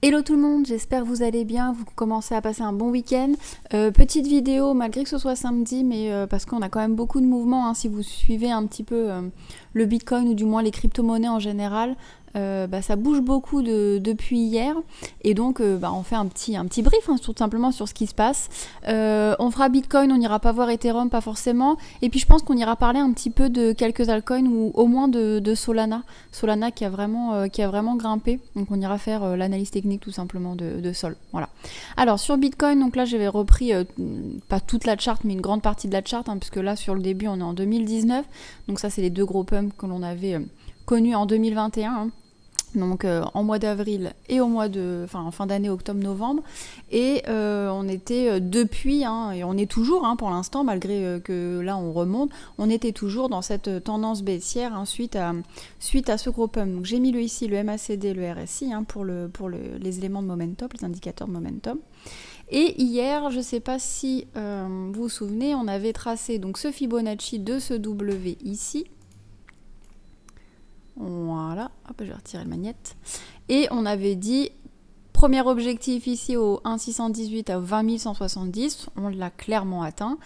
Hello tout le monde, j'espère que vous allez bien, vous commencez à passer un bon week-end. Petite vidéo, malgré que ce soit samedi, mais parce qu'on a quand même beaucoup de mouvements, hein, si vous suivez un petit peu le Bitcoin ou du moins les crypto-monnaies en général, ça bouge beaucoup depuis hier. Et donc on fait un petit brief, hein, tout simplement sur ce qui se passe. On fera Bitcoin, on n'ira pas voir Ethereum, pas forcément. Et puis je pense qu'on ira parler un petit peu de quelques altcoins ou au moins de Solana. Solana qui a vraiment grimpé. Donc on ira faire l'analyse technique tout simplement de Sol. Voilà. Alors sur Bitcoin, donc là j'avais repris pas toute la charte mais une grande partie de la charte, hein, puisque là sur le début on est en 2019. Donc ça c'est les deux gros pumps que l'on avait connus en 2021. Hein. Donc en mois d'avril et en fin d'année, octobre-novembre. Et on était depuis, hein, et on est toujours pour l'instant, malgré que là on remonte, on était toujours dans cette tendance baissière, hein, suite à ce gros pump. Donc j'ai mis ici le MACD, le RSI, hein, pour les éléments de momentum, les indicateurs de momentum. Et hier, je ne sais pas si vous vous souvenez, on avait tracé donc ce Fibonacci de ce W ici. Voilà, hop, je vais retirer le magnète. Et on avait dit, premier objectif ici au 1,618 à 20 170, on l'a clairement atteint.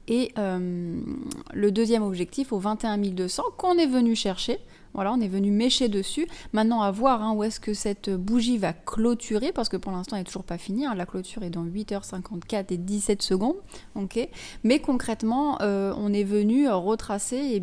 Et le deuxième objectif au 21 200 qu'on est venu chercher. Voilà, on est venu mécher dessus. Maintenant, à voir où est-ce que cette bougie va clôturer, parce que pour l'instant, elle n'est toujours pas finie. Hein. La clôture est dans 8h54 et 17 secondes. Okay. Mais concrètement, on est venu retracer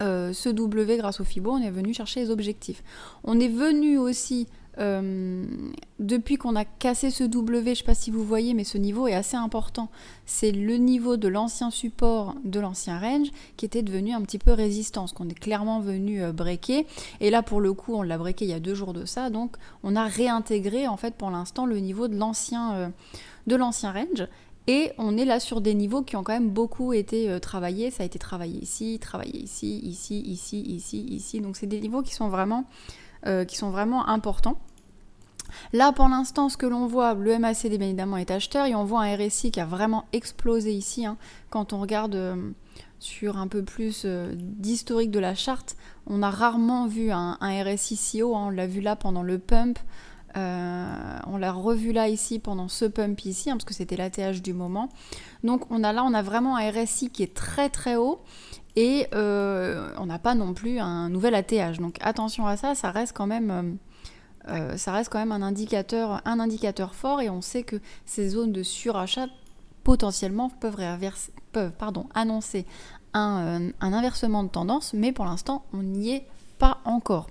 ce W grâce au Fibo, on est venu chercher les objectifs. On est venu aussi, depuis qu'on a cassé ce W, je ne sais pas si vous voyez, mais ce niveau est assez important. C'est le niveau de l'ancien support, de l'ancien range, qui était devenu un petit peu résistance, qu'on est clairement venu breaker. Et là, pour le coup, on l'a breaké il y a 2 jours de ça, donc on a réintégré, en fait, pour l'instant, le niveau de l'ancien range. Et on est là sur des niveaux qui ont quand même beaucoup été travaillés. Ça a été travaillé ici, ici. Donc c'est des niveaux qui sont vraiment importants. Là, pour l'instant, ce que l'on voit, le MACD bien évidemment est acheteur et on voit un RSI qui a vraiment explosé ici. Hein. Quand on regarde sur un peu plus d'historique de la charte, on a rarement vu un RSI si haut. Hein. On l'a vu là pendant le pump. On l'a revu là ici pendant ce pump ici, hein, parce que c'était l'ATH du moment. Donc on a vraiment un RSI qui est très très haut et on n'a pas non plus un nouvel ATH. Donc attention à ça, ça reste quand même un indicateur fort, et on sait que ces zones de surachat potentiellement peuvent annoncer un inversement de tendance, mais pour l'instant on n'y est pas encore.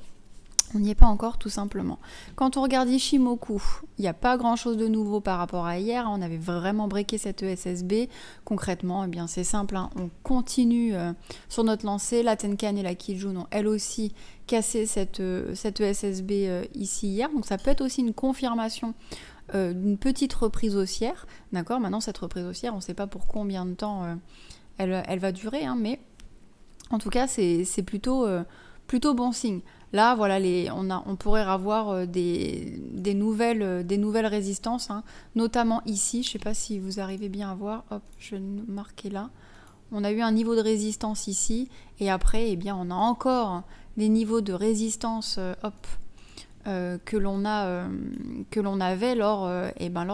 On n'y est pas encore, tout simplement. Quand on regarde Ishimoku, il n'y a pas grand-chose de nouveau par rapport à hier. On avait vraiment breaké cette ESSB. Concrètement, c'est simple. Hein. On continue sur notre lancée. La Tenkan et la Kijun ont elles aussi cassé cette ESSB ici hier. Donc ça peut être aussi une confirmation d'une petite reprise haussière. D'accord ? Maintenant, cette reprise haussière, on ne sait pas pour combien de temps elle va durer. Hein, mais en tout cas, c'est plutôt bon signe. Là, voilà, on pourrait avoir des nouvelles résistances, hein, notamment ici. Je ne sais pas si vous arrivez bien à voir. Hop, je vais le marquer là. On a eu un niveau de résistance ici. Et après, on a encore les niveaux de résistance que l'on avait lors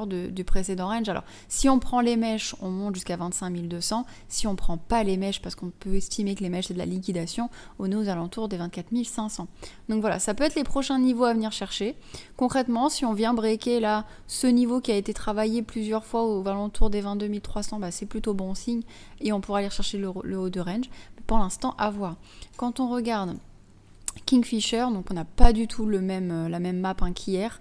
du précédent range. Alors, si on prend les mèches, on monte jusqu'à 25 200. Si on ne prend pas les mèches, parce qu'on peut estimer que les mèches, c'est de la liquidation, on est aux alentours des 24 500. Donc voilà, ça peut être les prochains niveaux à venir chercher. Concrètement, si on vient breaker là, ce niveau qui a été travaillé plusieurs fois aux alentours des 22 300, c'est plutôt bon signe, et on pourra aller chercher le haut de range. Mais pour l'instant, à voir. Quand on regarde Kingfisher, donc on n'a pas du tout la même map qu'hier.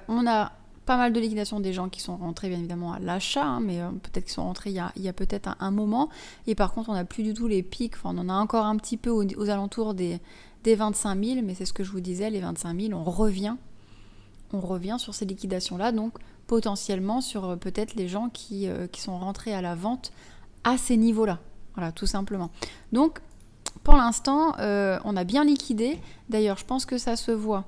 On a pas mal de liquidations des gens qui sont rentrés bien évidemment à l'achat, hein, mais peut-être qu'ils sont rentrés il y a peut-être un moment. Et par contre, on n'a plus du tout les pics. Enfin, on en a encore un petit peu aux alentours des 25 000, mais c'est ce que je vous disais, les 25 000, on revient sur ces liquidations-là, donc potentiellement sur peut-être les gens qui sont rentrés à la vente à ces niveaux-là. Voilà, tout simplement. Donc, pour l'instant, on a bien liquidé. D'ailleurs, je pense que ça se voit.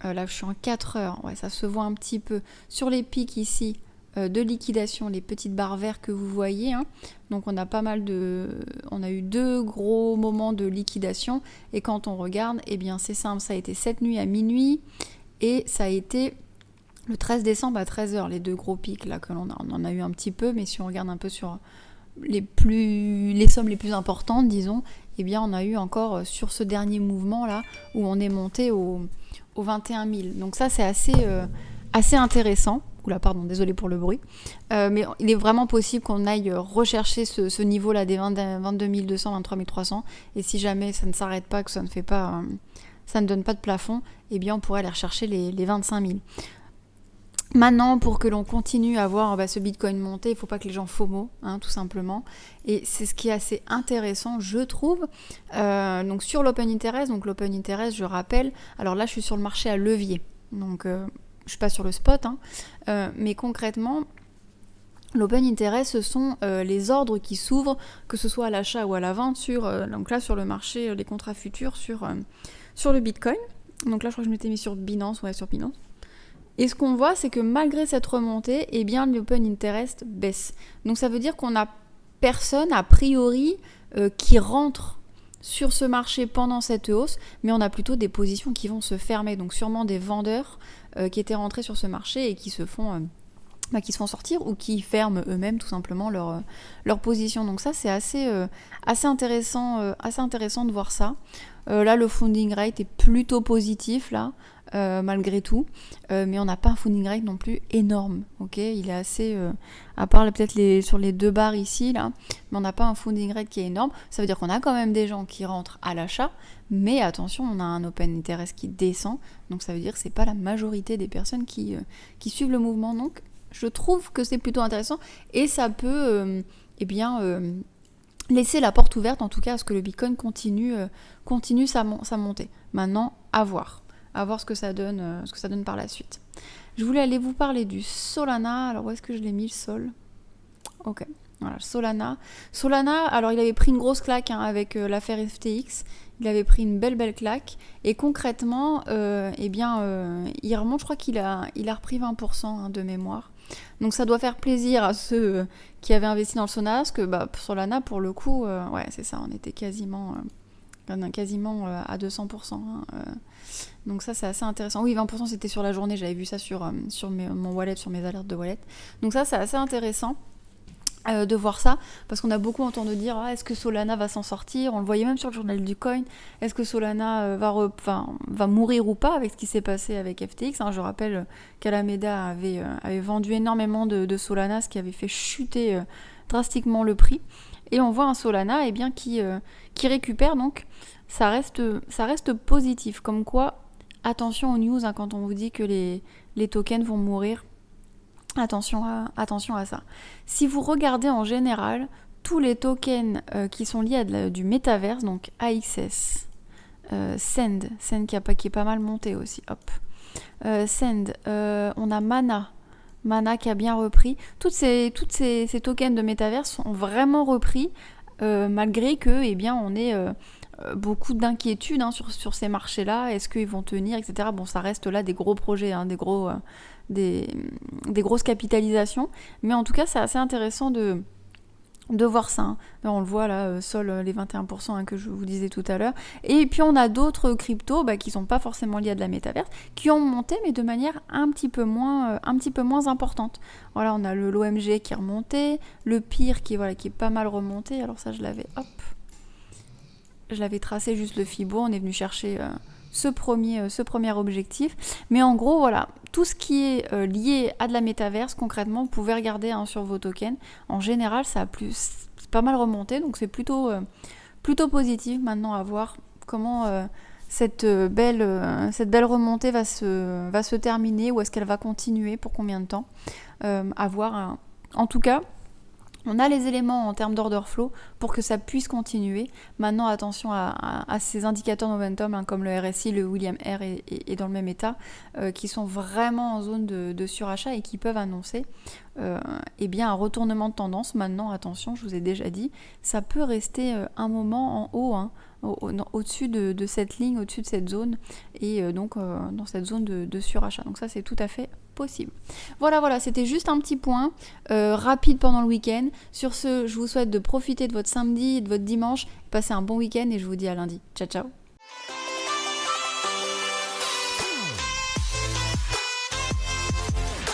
Là, je suis en 4 heures. Ouais, ça se voit un petit peu sur les pics ici de liquidation, les petites barres vertes que vous voyez. Hein. Donc, on a eu 2 gros moments de liquidation. Et quand on regarde, c'est simple. Ça a été cette nuit à minuit et ça a été Le 13 décembre à 13h, les 2 gros pics là que on en a eu un petit peu, mais si on regarde un peu sur les sommes les plus importantes, disons, eh bien on a eu encore sur ce dernier mouvement là où on est monté au 21 000. Donc ça c'est assez intéressant. Oula, pardon, désolé pour le bruit. Mais il est vraiment possible qu'on aille rechercher ce niveau-là des 22 200, 23 300. Et si jamais ça ne s'arrête pas, que ça ne donne pas de plafond, eh bien on pourrait aller rechercher les 25 000. Maintenant, pour que l'on continue à voir ce Bitcoin monter, il ne faut pas que les gens FOMO, tout simplement. Et c'est ce qui est assez intéressant, je trouve. Donc sur l'Open Interest, je rappelle, alors là je suis sur le marché à levier, donc je ne suis pas sur le spot, mais concrètement, l'Open Interest, ce sont les ordres qui s'ouvrent, que ce soit à l'achat ou à la vente, donc là sur le marché, les contrats futurs sur le Bitcoin. Donc là je crois que je m'étais mis sur Binance, sur Binance. Et ce qu'on voit, c'est que malgré cette remontée, eh bien, l'Open Interest baisse. Donc ça veut dire qu'on n'a personne, a priori, qui rentre sur ce marché pendant cette hausse, mais on a plutôt des positions qui vont se fermer. Donc sûrement des vendeurs qui étaient rentrés sur ce marché et qui se font sortir ou qui ferment eux-mêmes tout simplement leur position. Donc ça, c'est assez intéressant de voir ça. Là, le funding rate est plutôt positif, là. Malgré tout, mais on n'a pas un funding rate non plus énorme, ok, il est assez, à part peut-être sur les 2 barres ici, là, mais on n'a pas un funding rate qui est énorme. Ça veut dire qu'on a quand même des gens qui rentrent à l'achat, mais attention, on a un Open Interest qui descend, donc ça veut dire que c'est pas la majorité des personnes qui suivent le mouvement. Donc je trouve que c'est plutôt intéressant, et ça peut laisser la porte ouverte en tout cas à ce que le Bitcoin continue sa montée. Maintenant, à voir ce que ça donne par la suite. Je voulais aller vous parler du Solana. Alors où est-ce que je l'ai mis, le Sol ? Ok, voilà, Solana. Solana, alors il avait pris une grosse claque avec l'affaire FTX. Il avait pris une belle claque. Et concrètement, il remonte, je crois qu'il a repris 20% de mémoire. Donc ça doit faire plaisir à ceux qui avaient investi dans le Solana, parce que Solana, pour le coup, c'est ça, on était quasiment à 200%. Donc ça, c'est assez intéressant. Oui, 20% c'était sur la journée, j'avais vu ça sur mon wallet, sur mes alertes de wallet. Donc ça, c'est assez intéressant de voir ça, parce qu'on a beaucoup entendu dire est-ce que Solana va s'en sortir. On le voyait même sur le journal du coin. Est-ce que Solana va mourir ou pas avec ce qui s'est passé avec FTX, Je rappelle qu'Alameda avait vendu énormément de Solana, ce qui avait fait chuter drastiquement le prix. Et on voit un Solana qui récupère, donc ça reste positif. Comme quoi, attention aux news, quand on vous dit que les tokens vont mourir. Attention à ça. Si vous regardez en général, tous les tokens qui sont liés à du métaverse, donc AXS, Send qui est pas mal monté aussi, hop. Send, on a Mana qui a bien repris. Toutes ces tokens de métaverse ont vraiment repris, malgré que, on ait beaucoup d'inquiétudes sur ces marchés-là. Est-ce qu'ils vont tenir, etc. Bon, ça reste là des gros projets, des grosses capitalisations, mais en tout cas c'est assez intéressant de voir ça. Là, on le voit là, Sol, les 21% que je vous disais tout à l'heure. Et puis on a d'autres cryptos qui sont pas forcément liés à de la métaverse, qui ont monté mais de manière un petit peu moins importante. Voilà, on a l'OMG qui est remonté, le PIR qui est pas mal remonté. Alors ça je l'avais tracé juste le Fibo, on est venu chercher ce premier objectif. Mais en gros, voilà, tout ce qui est lié à de la métaverse, concrètement, vous pouvez regarder sur vos tokens. En général, c'est pas mal remonté, donc c'est plutôt positif. Maintenant, à voir comment cette belle remontée va se terminer, ou est-ce qu'elle va continuer, pour combien de temps, à voir. En tout cas, on a les éléments en termes d'order flow pour que ça puisse continuer. Maintenant, attention à ces indicateurs de momentum, comme le RSI, le William R et dans le même état, qui sont vraiment en zone de surachat et qui peuvent annoncer un retournement de tendance. Maintenant, attention, je vous ai déjà dit, ça peut rester un moment en haut, au-dessus de cette ligne, au-dessus de cette zone, et donc dans cette zone de surachat. Donc ça, c'est tout à fait possible. Voilà, c'était juste un petit point rapide pendant le week-end. Sur ce, je vous souhaite de profiter de votre samedi et de votre dimanche. Passez un bon week-end et je vous dis à lundi. Ciao, ciao.